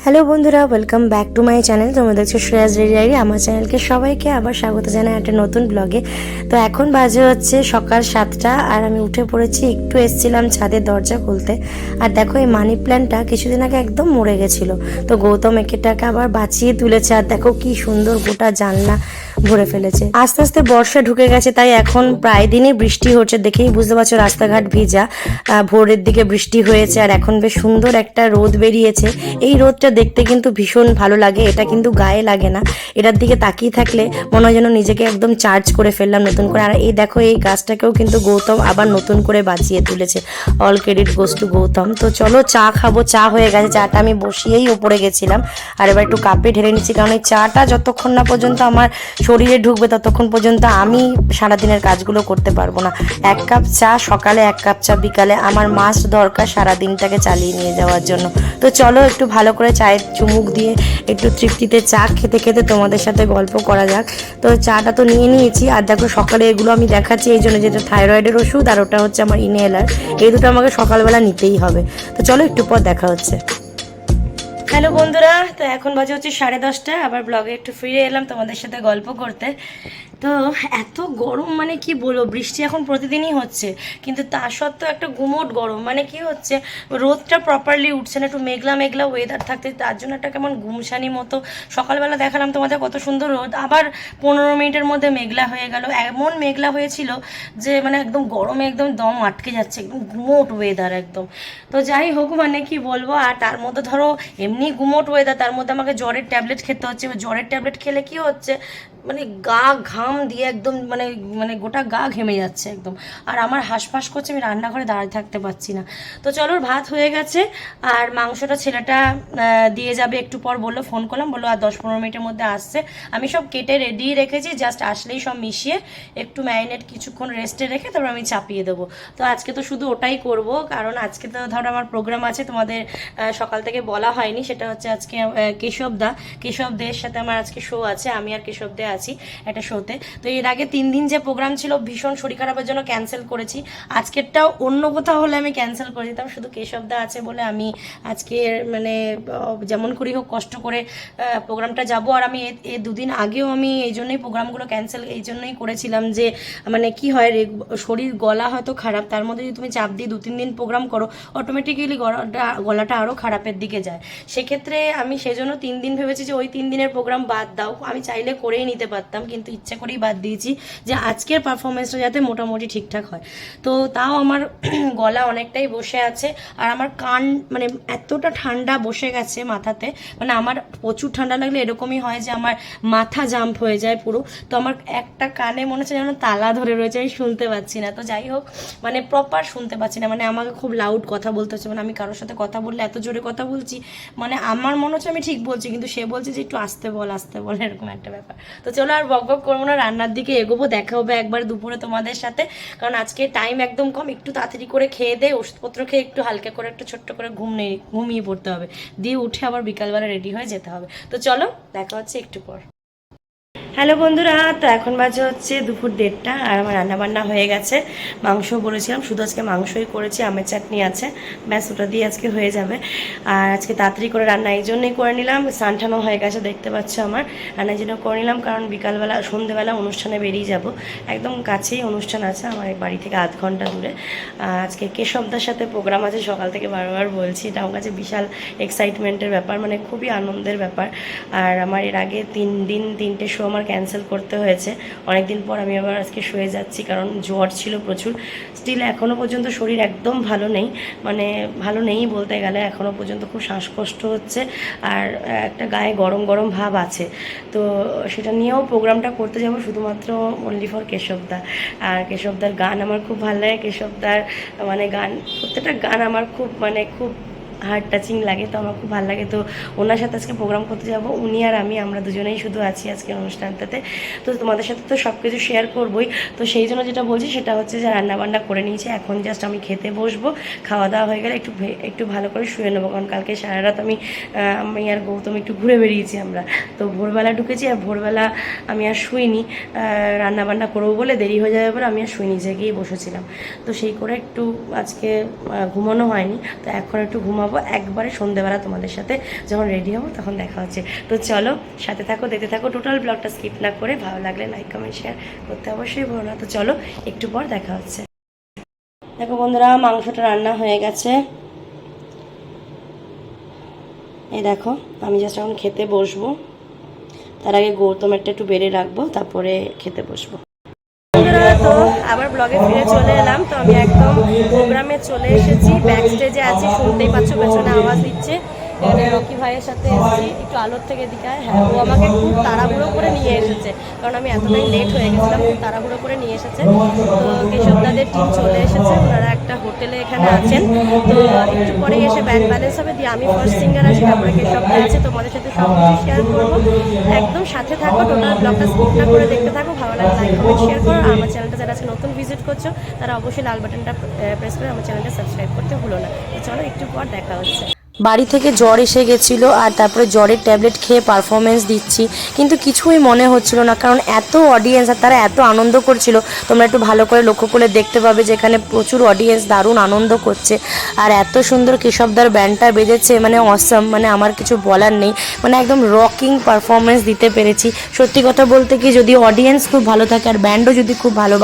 Hello বন্ধুরা, welcome back to my channel. তোমরা দেখছো শ্রেয়াস ডেইলি ডায়েরি। আমার চ্যানেলকে সবাইকে আবার স্বাগত জানাই একটা নতুন ব্লগে। তো এখন বাজে হচ্ছে সকাল 7টা আর আমি উঠে পড়েছি। একটু এসেছিলাম ছাদের দরজা খুলতে, আর দেখো এই মানি প্ল্যান্টটা কিছুদিন আগে একদম মরে গেছিলো, তো গৌতম এটাকে আবার বাঁচিয়ে তুলেছে। আর দেখো কি সুন্দর গোটা জানলা ভরে ফেলেছে। আস্তে আস্তে বর্ষা ঢুকে গেছে, তাই এখন প্রায় দিনই বৃষ্টি হচ্ছে। দেখেই বুঝতে পারছো রাস্তাঘাট ভিজা। ভোরের দিকে বৃষ্টি হয়েছে আর এখন বেশ সুন্দর একটা রোদ বেরিয়েছে। এই রোদটা দেখতে কিন্তু ভীষণ ভালো লাগে, এটা কিন্তু গায়ে লাগে না। এটার দিকে তাকিয়ে থাকলে মনে হয় যেন নিজেকে একদম চার্জ করে ফেললাম নতুন করে। আর এই দেখো এই গাছটাকেও কিন্তু গৌতম আবার নতুন করে বাঁচিয়ে তুলেছে। All credit goes to Gautam. তো চলো চা খাবো। চা হয়ে গেছে, চাটা আমি বসিয়েই ওপরে গেছিলাম আর এবার একটু কাপে ঢেলে নিচ্ছি, কারণ এই চাটা যতক্ষণ না পর্যন্ত আমার শরীরে ঢুকবে ততক্ষণ পর্যন্ত আমি সারাদিনের কাজগুলো করতে পারবো না। 1 কাপ চা সকালে, 1 কাপ চা বিকালে আমার মাস্ট দরকার সারাদিনটাকে চালিয়ে নিয়ে যাওয়ার জন্য। তো চলো একটু ভালো করে চায়ের চুমুক দিয়ে একটু তৃপ্তিতে চা খেতে খেতে তোমাদের সাথে গল্প করা যাক। তো চাটা তো নিয়ে নিয়েছি, আর দেখো সকালে এগুলো আমি দেখাচ্ছি এই জন্য, যেটা থাইরয়েডের ওষুধ আর ওটা হচ্ছে আমার ইনহেলার। এই দুটো আমাকে সকালবেলা নিতেই হবে। তো চলো একটু পর দেখা হচ্ছে। হ্যালো বন্ধুরা, তো এখন বাজে হচ্ছে 10:30। আবার ব্লগে একটু ফিরে এলাম তোমাদের সাথে গল্প করতে। তো এত গরম, মানে কি বলবো, বৃষ্টি এখন প্রতিদিনই হচ্ছে, কিন্তু তা সত্ত্বেও একটা গুমোট গরম। মানে কি হচ্ছে, রোদটা প্রপারলি উঠছে না, একটু মেঘলা মেঘলা ওয়েদার থাকতে তার জন্য একটা কেমন গুমসানি মতো। সকালবেলা দেখালাম তোমাদের কত সুন্দর রোদ, আবার 15 মিনিটের মধ্যে মেঘলা হয়ে গেল। এমন মেঘলা হয়েছিল যে মানে একদম গরমে একদম দম আটকে যাচ্ছে, একদম গুমোট ওয়েদার একদম। তো যাই হোক, মানে কি বলবো, আর তার মধ্যে ধরো এমনি গুমোট ওয়েদার, তার মধ্যে আমাকে জ্বরের ট্যাবলেট খেতে হচ্ছে। জ্বরের ট্যাবলেট খেলে কি হচ্ছে, মানে গা ঘাম দিয়ে একদম মানে মানে গোটা গা ঘেমে যাচ্ছে একদম। আর আমার হাঁসফাঁস করছে, আমি রান্নাঘরে দাঁড়িয়ে থাকতে পারছি না। তো চলো, ভাত হয়ে গেছে আর মাংসটা ছেলেটা দিয়ে যাবে একটু পর, বললো, ফোন করলাম, বললো আর 10-15 মিনিটের মধ্যে আসছে। আমি সব কেটে রেডি রেখেছি, জাস্ট আসলেই সব মিশিয়ে একটু ম্যারিনেট কিছুক্ষণ রেস্টে রেখে তারপর আমি চাপিয়ে দেবো। তো আজকে তো শুধু ওটাই করব, কারণ আজকে তো ধরো আমার প্রোগ্রাম আছে, তোমাদের সকাল থেকে বলা হয়নি। সেটা হচ্ছে আজকে কেশবদের সাথে আমার আজকে শো আছে, আমি আর কেশবদে আছি একটা শোতে। তো এর আগে 3 দিন যে প্রোগ্রাম ছিল ভীষণ শরীর খারাপের জন্য ক্যান্সেল করেছি। আজকেরটাও অন্য কোথাও হলে আমি ক্যান্সেল করে দিতাম, শুধু কেশবদা আছে বলে আমি আজকে মানে যেমন করি হোক কষ্ট করে প্রোগ্রামটা যাব। আর আমি এ 2 দিন আগেও আমি এই জন্যই প্রোগ্রামগুলো ক্যান্সেল এই জন্যই করেছিলাম যে মানে কি হয়, শরীর গলা হয়তো খারাপ, তার মধ্যে যদি তুমি চাপ দিয়ে 2-3 দিন প্রোগ্রাম করো অটোমেটিক্যালি গলাটা আরও খারাপের দিকে যায়। সেক্ষেত্রে আমি সেজন্য 3 দিন ভেবেছি যে ওই 3 দিনের প্রোগ্রাম বাদ দাও, আমি চাইলে করেই নিতে পারতাম, কিন্তু ইচ্ছে করেই বাদ দিয়েছি যে আজকের পারফরমেন্সটা যাতে মোটামুটি ঠিকঠাক হয়। তো তাও আমার গলা অনেকটাই বসে আছে, আর আমার কান মানে এতটা ঠান্ডা বসে গেছে মাথাতে, মানে আমার প্রচুর ঠান্ডা লাগলে এরকমই হয় যে আমার মাথা জাম্প হয়ে যায় পুরো। তো আমার একটা কানে মনে হচ্ছে যেন তালা ধরে রয়েছে, আমি শুনতে পাচ্ছি না। তো যাই হোক, মানে প্রপার শুনতে পাচ্ছি না, মানে আমাকে খুব লাউড কথা বলতে হচ্ছে। মানে আমি কারোর সাথে কথা বললে এত জোরে কথা বলছি, মানে আমার মনে হচ্ছে আমি ঠিক বলছি, কিন্তু সে বলছে যে একটু আস্তে বল, এরকম একটা ব্যাপার। তো চলো আর বক বক করবো না, রান্নার দিকে এগোবো। দেখা হবে একবার দুপুরে তোমাদের সাথে, কারণ আজকে টাইম একদম কম। একটু তাড়াতাড়ি করে খেয়ে দে, ওষুধপত্র খেয়ে একটু হালকা করে একটু ছোট্ট করে ঘুমিয়ে পড়তে হবে, দিয়ে উঠে আবার বিকালবেলা রেডি হয়ে যেতে হবে। তো চলো দেখা হচ্ছে একটু পর। হ্যালো বন্ধুরা, তো এখন বাজে হচ্ছে দুপুর 1:30 আর আমার রান্নাবান্না হয়ে গেছে। মাংস বলেছিলাম, শুধু আজকে মাংসই করেছি, আমের চাটনি আছে, ব্যাস ওটা দিয়ে আজকে হয়ে যাবে। আর আজকে তাড়াতাড়ি করে রান্না এই জন্যই করে নিলাম, স্নান হয়ে গেছে দেখতে পাচ্ছ আমার, রান্নার জন্য করে নিলাম, কারণ বিকালবেলা সন্ধ্যেবেলা অনুষ্ঠানে বেরিয়ে যাব। একদম কাছেই অনুষ্ঠান আছে আমার বাড়ি থেকে 1/2 ঘন্টা দূরে। আজকে কেশবদার সাথে প্রোগ্রাম আছে, সকাল থেকে বারবার বলছি, এটা আমার কাছে বিশাল এক্সাইটমেন্টের ব্যাপার, মানে খুবই আনন্দের ব্যাপার। আর আমার এর আগে 3 দিন 3টে শো আমার ক্যান্সেল করতে হয়েছে। অনেকদিন পর আমি আবার আজকে শুয়ে যাচ্ছি, কারণ জ্বর ছিল প্রচুর। স্টিল এখনও পর্যন্ত শরীর একদম ভালো নেই, মানে ভালো নেই বলতে গেলে, এখনও পর্যন্ত খুব শ্বাসকষ্ট হচ্ছে আর একটা গায়ে গরম গরম ভাব আছে। তো সেটা নিয়েও প্রোগ্রামটা করতে যাব, শুধুমাত্র অনলি ফর কেশবদা। আর কেশবদার গান আমার খুব ভালো লাগে, কেশবদার মানে গান, প্রত্যেকটা গান আমার খুব মানে খুব হার্ট টাচিং লাগে, তো আমার খুব ভালো লাগে। তো ওনার সাথে আজকে প্রোগ্রাম করতে যাব, উনি আর আমরা দুজনেই শুধু আছি আজকের অনুষ্ঠানটাতে। তো তোমাদের সাথে তো সব কিছু শেয়ার করবোই। তো সেই জন্য যেটা বলছি সেটা হচ্ছে যে রান্নাবান্না করে নিয়েছি, এখন জাস্ট আমি খেতে বসবো। খাওয়া দাওয়া হয়ে গেলে একটু ভালো করে শুয়ে নেবো, কারণ কালকে সারা রাত আমি আর গৌতম একটু ঘুরে বেরিয়েছি আমরা। তো ভোরবেলা ঢুকেছি, আর ভোরবেলা আমি আর শুইনি, রান্নাবান্না করবো বলে দেরি হয়ে যাবে বলে আমি আর শুইনি, জেগেই বসেছিলাম। তো সেই করে একটু আজকে ঘুমানো হয়নি, তো এখন একটু ঘুমাবো। পাবো একবারে সন্ধ্যেবেলা তোমাদের সাথে যখন রেডি হবো তখন দেখা হচ্ছে। তো চলো সাথে থাকো, দেখতে থাকো টোটাল ব্লগটা স্কিপ না করে। ভালো লাগলে লাইক কমেন্ট শেয়ার করতে অবশ্যই ভুলো না। তো চলো একটু পর দেখা হচ্ছে। দেখো বন্ধুরা, মাংসটা রান্না হয়ে গেছে। এই দেখো, আমি জাস্ট এখন খেতে বসবো। তার আগে গৌতমেরটা একটু বেড়ে রাখবো, তারপরে খেতে বসবো। তো আবার ব্লগে ফিরে চলে এলাম। তো আমি একদম প্রোগ্রামে চলে এসেছি, ব্যাক স্টেজে আছি, শুনতেই পাচ্ছ পেছনে আওয়াজ দিচ্ছে। এখানে রকি ভাইয়ের সাথে এসেছি একটু আলোর থেকে দিকায়। হ্যাঁ, ও আমাকে খুব তাড়াহুড়ো করে নিয়ে এসেছে, কারণ আমি এতটাই লেট হয়ে গেছিলাম। খুব তাড়াহুড়ো করে নিয়ে এসেছে। তো কেশবদাদের টিম চলে এসেছে, ওনারা একটা হোটেলে এখানে আছেন। তো একটু পরে এসে ব্যান্ড ব্যালেন্স হবে, দিয়ে আমি ফার্স্ট সিঙ্গার আছি, তারপরে কেশবদা আছে। তোমাদের সাথে সব কিছু শেয়ার করবো, একদম সাথে থাকো, টোটাল ব্লগটা স্কিপ না করে দেখতে থাকো। ভালো লাগে লাইক কমেন্ট শেয়ার করো। আর আমার চ্যানেলটা যারা আছে নতুন ভিজিট করছো তারা অবশ্যই লাল বাটনটা প্রেস করে আমার চ্যানেলটা সাবস্ক্রাইব করতে ভুলো না। তো চলো একটু পর দেখা হচ্ছে। বাড়ি থেকে জ্বর এসে গেছিলো, আর তারপরে জ্বরের ট্যাবলেট খেয়ে পারফরমেন্স দিচ্ছি, কিন্তু কিছুই মনে হচ্ছিল না, কারণ এত অডিয়েন্স আর তারা এত আনন্দ করছিল। তোমরা একটু ভালো করে লক্ষ্য করে দেখতে পাবে যে এখানে প্রচুর অডিয়েন্স দারুণ আনন্দ করছে। আর এত সুন্দর কেশবদার ব্যান্ডটা বেজেছে, মানে অসম, মানে আমার কিছু বলার নেই। মানে একদম রকিং পারফরমেন্স দিতে পেরেছি। সত্যি কথা বলতে কি, যদি অডিয়েন্স খুব ভালো থাকে আর ব্যান্ডও যদি খুব ভালো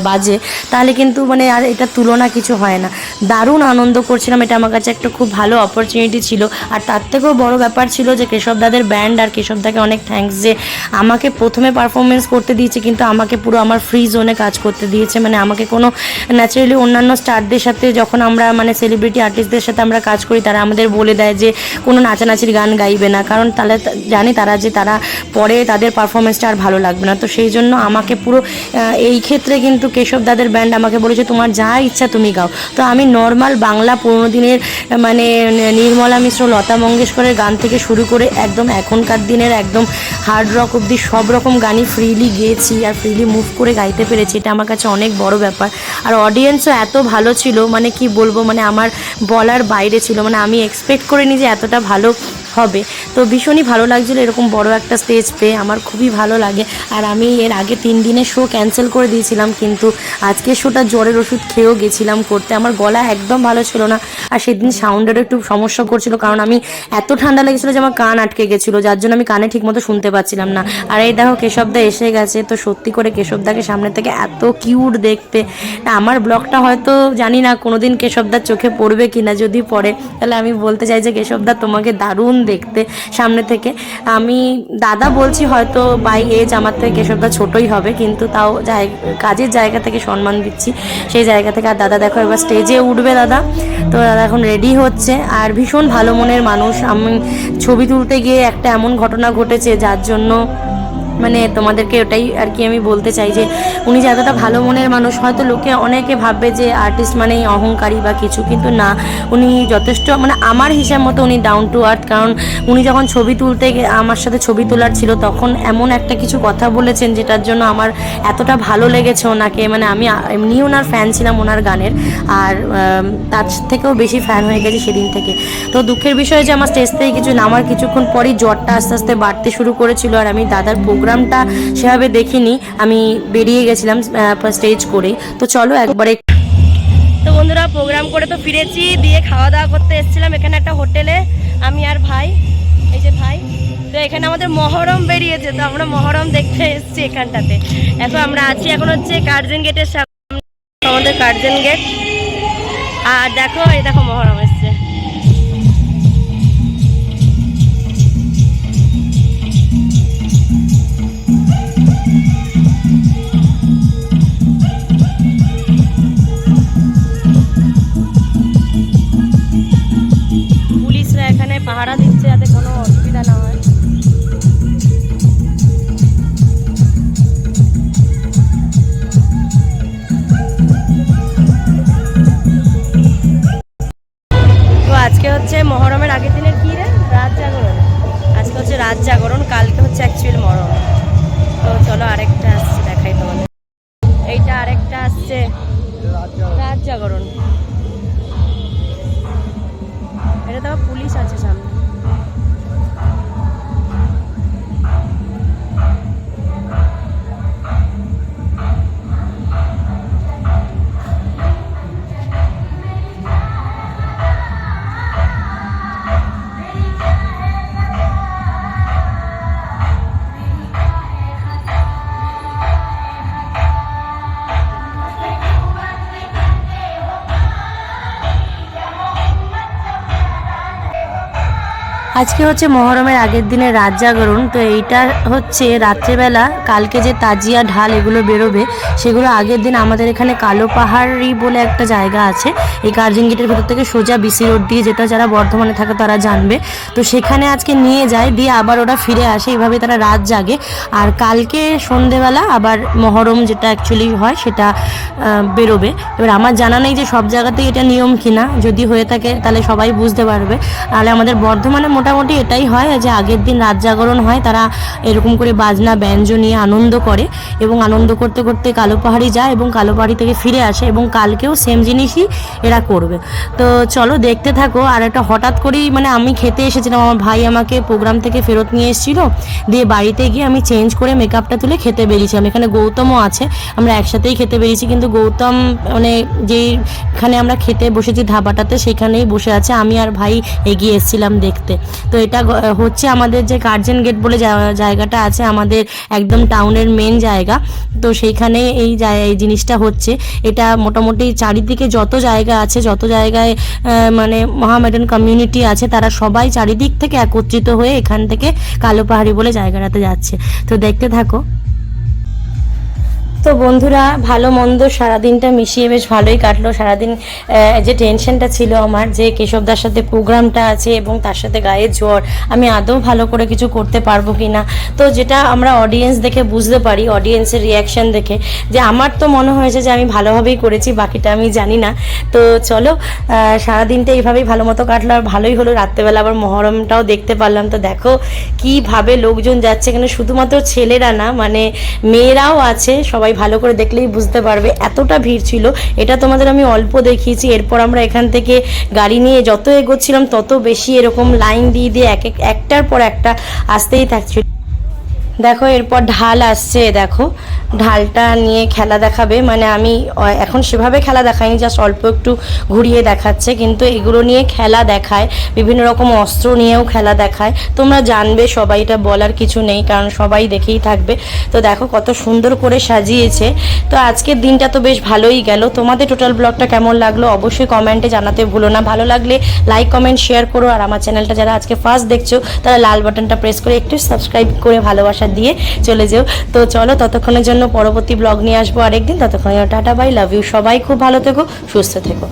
বাজে, তাহলে কিন্তু মানে আর এটা তুলনা কিছু হয় না। দারুণ আনন্দ করছিলাম, এটা আমার কাছে একটা খুব ভালো অপরচুনিটি ছিল। আর তার থেকেও বড় ব্যাপার ছিল যে কেশবদাদের ব্যান্ড আর কেশবদাকে অনেক থ্যাঙ্কস যে আমাকে প্রথমে পারফরমেন্স করতে দিয়েছে, কিন্তু আমাকে পুরো আমার ফ্রি জোনে কাজ করতে দিয়েছে। মানে আমাকে কোনো ন্যাচারালি অন্যান্য স্টারদের সাথে যখন আমরা মানে সেলিব্রিটি আর্টিস্টদের সাথে আমরা কাজ করি, তারা আমাদের বলে দেয় যে কোনো নাচানাচির গান গাইবে না, কারণ তাহলে জানি তারা যে তারা পরে তাদের পারফরমেন্সটা আর ভালো লাগবে না। তো সেই জন্য আমাকে পুরো এই ক্ষেত্রে কিন্তু কেশবদাদের ব্যান্ড আমাকে বলেছে তোমার যা ইচ্ছা তুমি গাও। তো আমি নর্মাল বাংলা পুরোনো দিনের মানে নির্মলা মিশ্র, লতা মঙ্গেশকরের গান থেকে শুরু করে একদম এখনকার দিনের একদম হার্ড রক অবধি সব রকম গানই ফ্রিলি গেয়েছি আর ফ্রিলি মুভ করে গাইতে পেরেছি। এটা আমার কাছে অনেক বড় ব্যাপার। আর অডিয়েন্সও এত ভালো ছিল, মানে কি বলবো, মানে আমার বলার বাইরে ছিল। মানে আমি এক্সপেক্ট করিনি যে এতটা ভালো হবে। তো ভীষণই ভালো লাগছিলো এরকম বড় একটা স্টেজ পেয়ে, আমার খুবই ভালো লাগে। আর আমি এর আগে 3 দিনের শো ক্যান্সেল করে দিয়েছিলাম, কিন্তু আজকের শোটা জ্বরের ওষুধ খেয়েও গেছিলাম করতে। আমার গলা একদম ভালো ছিল না, আর সেদিন সাউন্ডেরও একটু সমস্যা করছিল, কারণ আমি এত ঠান্ডা লেগেছিলো যে আমার কান আটকে গেছিলো, যার জন্য আমি কানে ঠিকমতো শুনতে পাচ্ছিলাম না। আর এই দেখো কেশবদা এসে গেছে। তো সত্যি করে কেশবদাকে সামনে থেকে এত কিউট দেখতে। আমার ব্লগটা হয়তো জানি না কোনোদিন কেশবদার চোখে পড়বে কিনা, যদি পড়ে তাহলে আমি বলতে চাই যে কেশবদা তোমাকে দারুণ দেখতে সামনে থেকে। আমি দাদা বলছি, হয়তো বাই এজ আমার থেকে কেশবদা ছোটই হবে, কিন্তু তাও কাজের জায়গা থেকে সম্মান দিচ্ছি, সেই জায়গা থেকে। আর দাদা দেখো এবার স্টেজে উঠবে দাদা। তো দাদা এখন রেডি হচ্ছে, আর ভীষণ ভালো মনের মানুষ। আমি ছবি তুলতে গিয়ে একটা এমন ঘটনা ঘটেছে, যার জন্য মানে তোমাদেরকে ওটাই আর কি আমি বলতে চাই যে উনি যে এতটা ভালো মনের মানুষ। হয়তো লোকে অনেকে ভাববে যে আর্টিস্ট মানেই অহংকারী বা কিছু, কিন্তু না, উনি যথেষ্ট মানে আমার হিসাব মতো উনি ডাউন টু আর্থ। কারণ উনি যখন ছবি তুলতে আমার সাথে ছবি তোলার ছিল, তখন এমন একটা কিছু কথা বলেছেন যেটার জন্য আমার এতটা ভালো লেগেছে ওনাকে। মানে আমি এমনি ওনার ফ্যান ছিলাম ওনার গানের, আর তার থেকেও বেশি ফ্যান হয়ে গেছি সেদিন থেকে। তো দুঃখের বিষয় যে আমার স্টেজ থেকে কিছু নামার কিছুক্ষণ পরই জ্বরটা আস্তে আস্তে বাড়তে শুরু করেছিল, আর আমি দাদার প্রোগ্রামটা সেভাবে দেখিনি, আমি বেরিয়ে গেছিলাম স্টেজ করেই। তো চলো একবারে। তো বন্ধুরা, প্রোগ্রাম করে তো ফিরেছি, দিয়ে খাওয়া দাওয়া করতে এসেছিলাম এখানে একটা হোটেলে, আমি আর ভাই, এই যে ভাই। তো এখানে আমাদের মহরম বেরিয়েছে, তো আমরা মহরম দেখতে এসেছি এখানটাতে। এখন আমরা আছি, এখন হচ্ছে কার্জন গেটের সামনে, আমাদের কার্জন গেট। আর দেখো, এই দেখো মহরম এসছে। পুলিশরা এখানে পাহারা দিচ্ছে যাতে কোনো অসুবিধা না হয়। আজকে হচ্ছে মহরমের আগের দিনের রাত জাগরণ। তো এইটা হচ্ছে রাত্রেবেলা কালকে যে তাজিয়া ঢাল এগুলো বেরোবে, সেগুলো আগের দিন আমাদের এখানে কালো পাহাড়ি বলে একটা জায়গা আছে, এই কার্জন গেটের ভেতর থেকে সোজা বিসি রোড দিয়ে, যেটা যারা বর্ধমানে থাকে তারা জানবে। তো সেখানে আজকে নিয়ে যায়, দিয়ে আবার ওরা ফিরে আসে, এইভাবে তারা রাত জাগে। আর কালকে সন্ধেবেলা আবার মহরম যেটা অ্যাকচুয়ালি হয় সেটা বেরোবে। এবার আমার জানা নেই যে সব জায়গাতেই এটা নিয়ম কিনা, যদি হয়ে থাকে তাহলে সবাই বুঝতে পারবে। তাহলে আমাদের বর্ধমানে মোটামুটি এটাই হয় যে আগের দিন রাত জাগরণ হয়, তারা এরকম করে বাজনা ব্যঞ্জন নিয়ে আনন্দ করে এবং আনন্দ করতে করতে কালো পাহাড়ি যায় এবং কালো পাহাড়ি থেকে ফিরে আসে, এবং কালকেও সেম জিনিসই এরা করবে। তো চলো দেখতে থাকো। আর একটা হঠাৎ করেই মানে আমি খেতে এসেছিলাম, আমার ভাই আমাকে প্রোগ্রাম থেকে ফেরত নিয়ে এসেছিলো, দিয়ে বাড়িতে গিয়ে আমি চেঞ্জ করে মেকআপটা তুলে খেতে বেরিয়েছিলাম। এখানে গৌতমও আছে, আমরা একসাথেই খেতে বেরিয়েছি, কিন্তু গৌতম মানে যেখানে আমরা খেতে বসেছি ধাবাটাতে সেখানেই বসে আছে, আমি আর ভাই এগিয়ে এসেছিলাম দেখতে। তো এটা হচ্ছে আমাদের যে কার্জন গেট বলে জায়গাটা আছে আমাদের একদম টাউনের মেন জায়গা, তো সেইখানে এই জিনিসটা হচ্ছে। এটা মোটামুটি চারিদিকে যত জায়গা আছে, যত জায়গায় মানে মহামেডান কমিউনিটি আছে, তারা সবাই চারিদিক থেকে একত্রিত হয়ে এখান থেকে কালো পাহাড়ি বলে জায়গাটাতে যাচ্ছে। তো দেখতে থাকো। তো বন্ধুরা, ভালো মন্দ সারাদিনটা মিশিয়ে বেশ ভালোই কাটলো। সারাদিন যে টেনশনটা ছিল আমার, যে কেশবদার সাথে প্রোগ্রামটা আছে এবং তার সাথে গায়ে জ্বর, আমি আদৌ ভালো করে কিছু করতে পারবো কি না, তো যেটা আমরা অডিয়েন্স দেখে বুঝতে পারি, অডিয়েন্সের রিয়াকশান দেখে, যে আমার তো মনে হয়েছে যে আমি ভালোভাবেই করেছি, বাকিটা আমি জানি না। তো চলো, সারাদিনটা এইভাবেই ভালো মতো কাটলো, আর ভালোই হলো। রাত্রেবেলা আবার মহরমটাও দেখতে পারলাম। তো দেখো কীভাবে লোকজন যাচ্ছে এখানে, শুধুমাত্র ছেলেরা না, মানে মেয়েরাও আছে। সবাই ভালো করে দেখলেই বুঝতে পারবে, এতটা ভিড় ছিল। এটা তোমাদের আমি অল্প দেখিয়েছি। এরপর আমরা এখান থেকে গাড়ি নিয়ে যত এগোচ্ছিলাম তত বেশি এরকম লাইন দিয়ে দিয়ে একটার পর একটা আসতেই থাকছিল। দেখো এরপর ঢাল আসছে, দেখো ঢালটা নিয়ে খেলা দেখাবে, মানে আমি এখন সেভাবে খেলা দেখাইনি, জাস্ট অল্প একটু ঘুরিয়ে দেখাচ্ছে, কিন্তু এগুলো নিয়ে খেলা দেখায়, বিভিন্ন রকম অস্ত্র নিয়েও খেলা দেখায়। তোমরা জানবে সবাই, এটা বলার কিছু নেই, কারণ সবাই দেখেই থাকবে। তো দেখো কত সুন্দর করে সাজিয়েছে। তো আজকের দিনটা তো বেশ ভালোই গেল। তোমাদের টোটাল ব্লগটা কেমন লাগলো অবশ্যই কমেন্টে জানাতে ভুলো না। ভালো লাগলে লাইক কমেন্ট শেয়ার করো, আর আমার চ্যানেলটা যারা আজকে ফার্স্ট দেখছো তারা লাল বাটনটা প্রেস করে একটু সাবস্ক্রাইব করে ভালোবাসা দিয়ে চলে যেও। তো চলো, ততক্ষণের জন্য পরবর্তী ব্লগ নিয়ে আসবো আরেকদিন। ততক্ষণে টাটা, বাই, লাভ ইউ। সবাই খুব ভালো থেকো, সুস্থ থেকো।